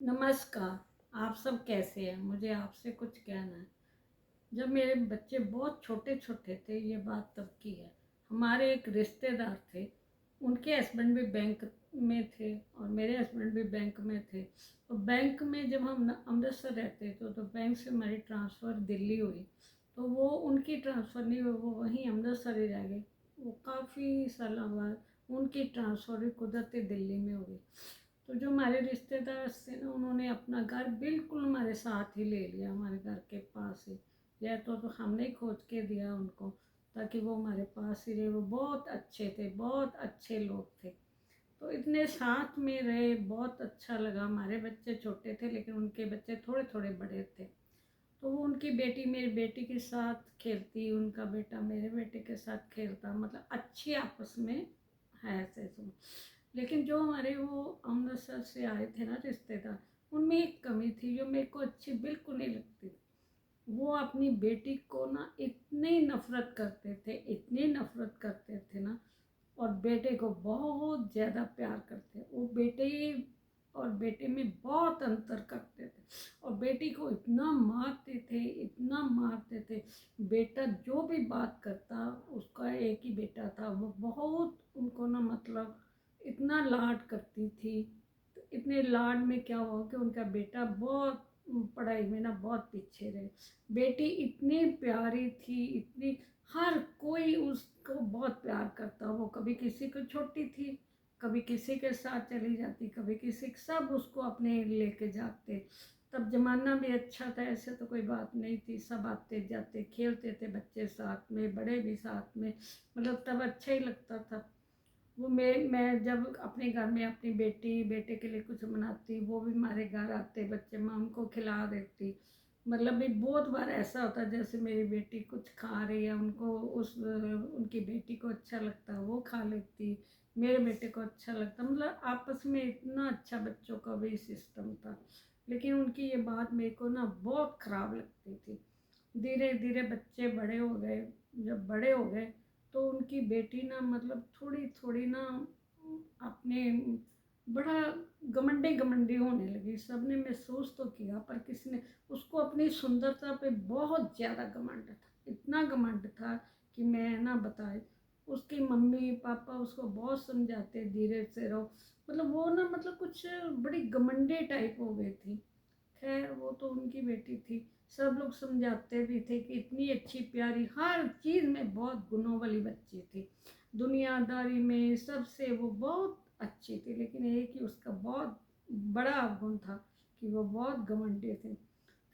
नमस्कार। आप सब कैसे हैं? मुझे आपसे कुछ कहना है। जब मेरे बच्चे बहुत छोटे छोटे थे, ये बात तब की है। हमारे एक रिश्तेदार थे, उनके हस्बैंड भी बैंक में थे और मेरे हस्बैंड भी बैंक में थे। तो बैंक में जब हम अमृतसर रहते थे तो बैंक से हमारी ट्रांसफ़र दिल्ली हुई। तो वो उनकी ट्रांसफ़र नहीं हुई, वो वहीं अमृतसर ही रह गए। वो काफ़ी सालों बाद उनकी ट्रांसफ़र भी कुदरती दिल्ली में हुई। तो जो हमारे रिश्तेदार थे ना, उन्होंने अपना घर बिल्कुल हमारे साथ ही ले लिया, हमारे घर के पास ही। यह तो हमने ही खोज के दिया उनको, ताकि वो हमारे पास ही रहे। वो बहुत अच्छे थे, बहुत अच्छे लोग थे। तो इतने साथ में रहे, बहुत अच्छा लगा। हमारे बच्चे छोटे थे लेकिन उनके बच्चे थोड़े थोड़े बड़े थे। तो वो उनकी बेटी मेरी बेटी के साथ खेलती, उनका बेटा मेरे बेटे के साथ खेलता, मतलब अच्छी आपस में है ऐसे तो। लेकिन जो हमारे वो अमृतसर से आए थे ना रिश्तेदार, उनमें एक कमी थी जो मेरे को अच्छी बिल्कुल नहीं लगती। वो अपनी बेटी को ना इतनी नफरत करते थे, इतनी नफरत करते थे ना, और बेटे को बहुत ज़्यादा प्यार करते। वो बेटे और बेटे में बहुत अंतर करते थे और बेटी को इतना मारते थे, इतना मारते थे। बेटा जो भी बात करता, उसका एक ही बेटा था, वो बहुत उनको ना मतलब इतना लाड करती थी। तो इतने लाड में क्या हुआ कि उनका बेटा बहुत पढ़ाई में ना बहुत पीछे रहे। बेटी इतनी प्यारी थी, इतनी, हर कोई उसको बहुत प्यार करता। वो कभी किसी को छोटी थी, कभी किसी के साथ चली जाती, कभी किसी, सब उसको अपने लेके जाते। तब जमाना भी अच्छा था, ऐसे तो कोई बात नहीं थी। सब आते जाते, खेलते थे बच्चे साथ में, बड़े भी साथ में, मतलब तब अच्छा ही लगता था। वो मैं जब अपने घर में अपनी बेटी बेटे के लिए कुछ बनाती, वो भी हमारे घर आते बच्चे, मैं उनको खिला देती। मतलब भी बहुत बार ऐसा होता जैसे मेरी बेटी कुछ खा रही है, उनको उस उनकी बेटी को अच्छा लगता, वो खा लेती, मेरे बेटे को अच्छा लगता। मतलब आपस में इतना अच्छा बच्चों का भी सिस्टम था। लेकिन उनकी ये बात मेरे को ना बहुत ख़राब लगती थी। धीरे धीरे बच्चे बड़े हो गए। जब बड़े हो गए तो उनकी बेटी ना मतलब थोड़ी थोड़ी ना अपने बड़ा घमंडी घमंडी होने लगी। सबने महसूस तो किया, पर किसी ने, उसको अपनी सुंदरता पे बहुत ज़्यादा घमंड था, इतना घमंड था कि मैं ना बताए। उसकी मम्मी पापा उसको बहुत समझाते, धीरे से रहो, मतलब वो ना मतलब कुछ बड़ी घमंडी टाइप हो गई थी। खैर वो तो उनकी बेटी थी, सब लोग समझाते भी थे कि इतनी अच्छी प्यारी, हर चीज़ में बहुत गुणों वाली बच्ची थी, दुनियादारी में सबसे वो बहुत अच्छी थी। लेकिन एक ही उसका बहुत बड़ा अवगुण था कि वो बहुत घमंडी थे।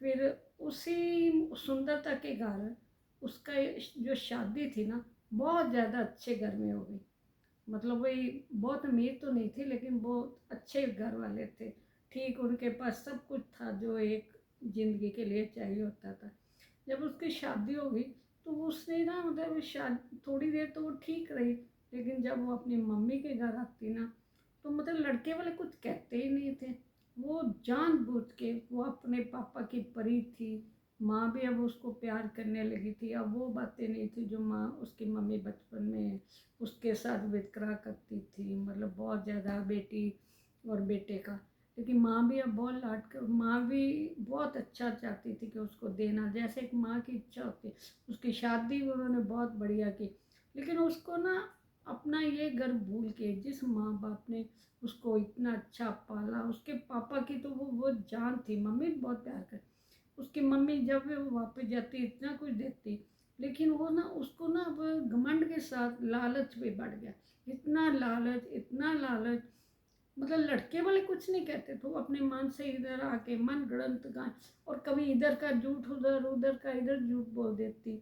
फिर उसी सुंदरता के कारण उसका जो शादी थी ना, बहुत ज़्यादा अच्छे घर में हो गई। मतलब वही बहुत अमीर तो नहीं थे लेकिन बहुत अच्छे घर वाले थे। ठीक उनके पास सब कुछ था जो एक ज़िंदगी के लिए चाहिए होता था। जब उसकी शादी हो गई तो उसने ना मतलब शादी थोड़ी देर तो वो ठीक रही, लेकिन जब वो अपनी मम्मी के घर आती ना, तो मतलब लड़के वाले कुछ कहते ही नहीं थे। वो जानबूझ के, वो अपने पापा की परी थी। माँ भी अब उसको प्यार करने लगी थी। अब वो बातें नहीं थी जो माँ उसकी मम्मी बचपन में उसके साथ वितकरा करती थी, मतलब बहुत ज़्यादा बेटी और बेटे का। लेकिन माँ भी अब बहुत लाड कर, माँ भी बहुत अच्छा चाहती थी कि उसको देना, जैसे एक माँ की इच्छा होती। उसकी शादी भी उन्होंने बहुत बढ़िया की। लेकिन उसको ना अपना ये घर भूल के, जिस माँ बाप ने उसको इतना अच्छा पाला, उसके पापा की तो वो जान थी। मम्मी भी बहुत प्यार कर, उसकी मम्मी जब भी वो वापस जाती इतना कुछ देती, लेकिन वो ना उसको ना अब घमंड के साथ लालच भी बढ़ गया। इतना लालच, इतना लालच, मतलब लड़के वाले कुछ नहीं कहते थे, वो अपने मन से इधर आके मन गढ़ंत का, और कभी इधर का झूठ उधर, उधर का इधर झूठ बोल देती।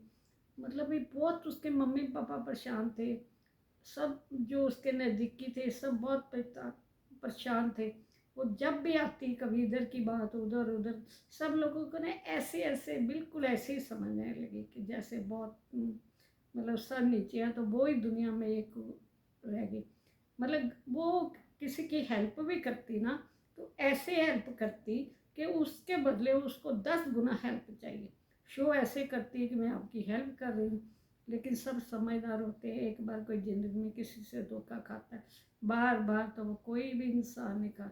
मतलब ये बहुत उसके मम्मी पापा परेशान थे। सब जो उसके नज़दीकी थे सब बहुत परेशान थे। वो जब भी आती कभी इधर की बात उधर, उधर, सब लोगों को ना ऐसे ऐसे बिल्कुल ऐसे ही समझने लगे कि जैसे बहुत मतलब सर नीचे है तो वो ही दुनिया में एक रह गई। मतलब वो किसी की हेल्प भी करती ना, तो ऐसे हेल्प करती कि उसके बदले उसको 10 गुना हेल्प चाहिए। शो ऐसे करती है कि मैं आपकी हेल्प कर रही हूँ। लेकिन सब समझदार होते हैं, एक बार कोई ज़िंदगी में किसी से धोखा खाता है, बार बार तो वो कोई भी इंसान नहीं खा।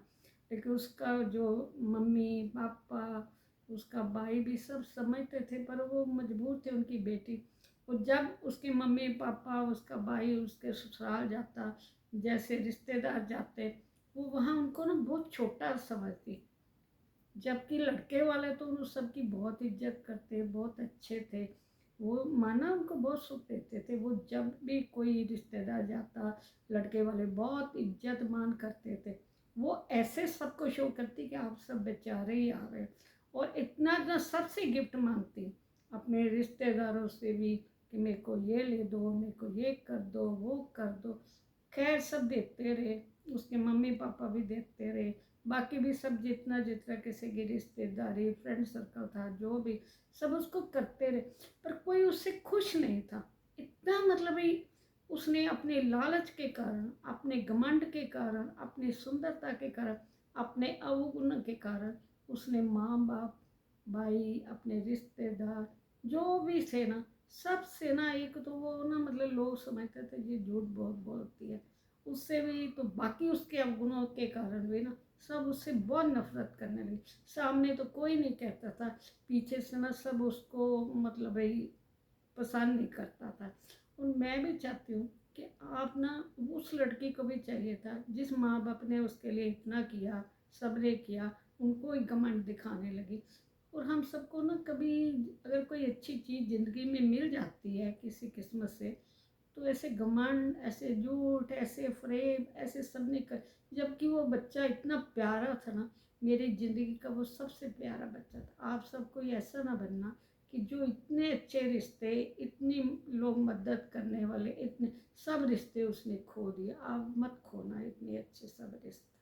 लेकिन उसका जो मम्मी पापा, उसका भाई भी सब समझते थे, पर वो मजबूर थे उनकी बेटी। और जब उसके मम्मी पापा, उसका भाई उसके ससुराल जाता, जैसे रिश्तेदार जाते, वो वहाँ उनको ना बहुत छोटा समझती। जबकि लड़के वाले तो उन सबकी बहुत इज्जत करते, बहुत अच्छे थे। वो माना उनको बहुत सुख देते थे। वो जब भी कोई रिश्तेदार जाता, लड़के वाले बहुत इज्जत मान करते थे। वो ऐसे सबको शो करती कि आप सब बेचारे ही आ रहे, और इतना ना सबसे गिफ्ट मांगती, अपने रिश्तेदारों से भी, कि मेरे को ये ले दो, मेरे को ये कर दो, वो कर दो। खैर सब देते रहे, उसके मम्मी पापा भी देते रहे, बाकी भी सब जितना जितना किसी की रिश्तेदारी फ्रेंड सर्कल था जो भी, सब उसको करते रहे। पर कोई उससे खुश नहीं था। इतना मतलब ही उसने अपने लालच के कारण, अपने घमंड के कारण, अपनी सुंदरता के कारण, अपने अवगुण के कारण, उसने माँ बाप, भाई, अपने रिश्तेदार जो भी थे ना, सब से ना, एक तो वो ना मतलब लोग समझते थे ये झूठ बहुत बोलती है, उससे भी तो बाकी उसके अवगुणों के कारण भी ना सब उससे बहुत नफरत करने लगे। सामने तो कोई नहीं कहता था, पीछे से ना सब उसको मतलब भाई पसंद नहीं करता था। और मैं भी चाहती हूँ कि आप ना, उस लड़की को भी चाहिए था जिस माँ बाप ने उसके लिए इतना किया, सब्र किया, उनको एक घमंड दिखाने लगी। और हम सबको ना कभी अगर कोई अच्छी चीज़ ज़िंदगी में मिल जाती है किसी किस्मत से, तो ऐसे घमंड, ऐसे झूठ, ऐसे फ्रेब, ऐसे सब नहीं कर। जबकि वो बच्चा इतना प्यारा था ना, मेरी ज़िंदगी का वो सबसे प्यारा बच्चा था। आप सब कोई ऐसा ना बनना कि जो इतने अच्छे रिश्ते, इतनी लोग मदद करने वाले, इतने सब रिश्ते उसने खो दिए। आप मत खोना इतने अच्छे सब रिश्ते।